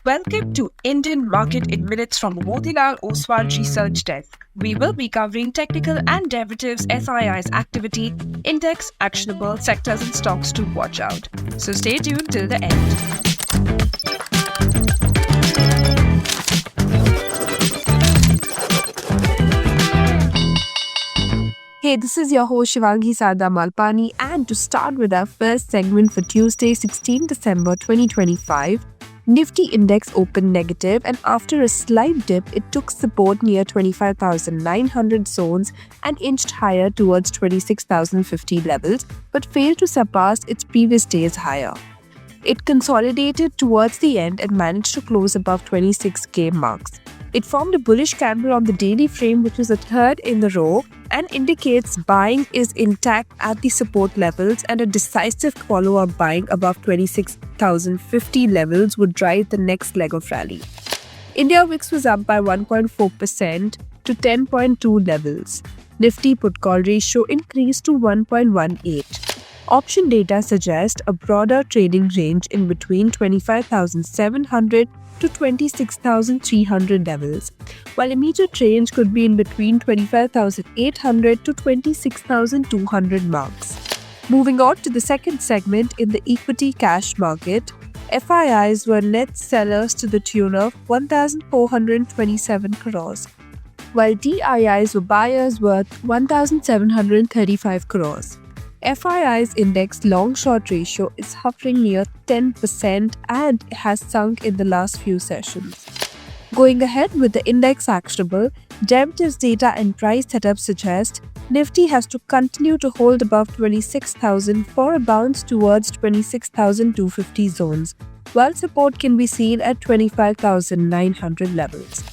Welcome to Indian Market in Minutes from Motilal Oswal Research Desk. We will be covering technical and derivatives SII's activity, index, actionable sectors and stocks to watch out. So stay tuned till the end. Hey, this is your host Shivangi Sada Malpani, and to start with our first segment for Tuesday, 16 December 2025, Nifty index opened negative, and after a slight dip, it took support near 25,900 zones and inched higher towards 26,050 levels, but failed to surpass its previous day's higher. It consolidated towards the end and managed to close above 26K marks. It formed a bullish candle on the daily frame, which is a third in the row, and indicates buying is intact at the support levels, and a decisive follow-up buying above 26,050 levels would drive the next leg of rally. India VIX was up by 1.4% to 10.2 levels. Nifty put-call ratio increased to 1.18. Option data suggests a broader trading range in between 25,700 to 26,300 levels, while immediate range could be in between 25,800 to 26,200 marks. Moving on to the second segment in the equity cash market, FIIs were net sellers to the tune of 1,427 crores, while DIIs were buyers worth 1,735 crores. FII's index long-short ratio is hovering near 10% and has sunk in the last few sessions. Going ahead with the index actionable, derivatives data and price setup suggest Nifty has to continue to hold above 26,000 for a bounce towards 26,250 zones, while support can be seen at 25,900 levels.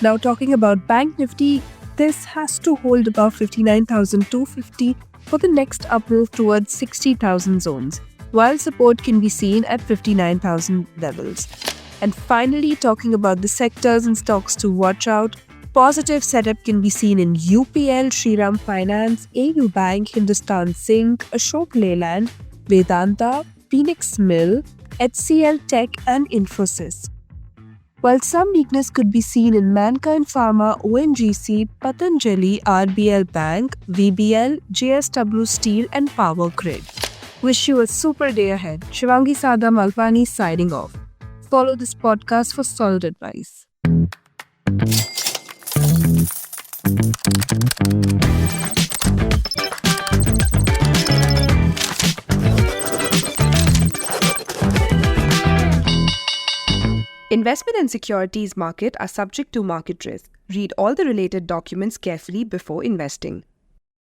Now talking about Bank Nifty, this has to hold above 59,250 for the next up move towards 60,000 zones, while support can be seen at 59,000 levels. And finally, talking about the sectors and stocks to watch out, positive setup can be seen in UPL, Shriram Finance, AU Bank, Hindustan Zinc, Ashok Leyland, Vedanta, Phoenix Mill, HCL Tech and Infosys. While some weakness could be seen in Mankind Pharma, ONGC, Patanjali, RBL Bank, VBL, JSW Steel and Power Grid. Wish you a super day ahead. Shivangi Sada Malpani signing off. Follow this podcast for solid advice. Investment and securities market are subject to market risk. Read all the related documents carefully before investing.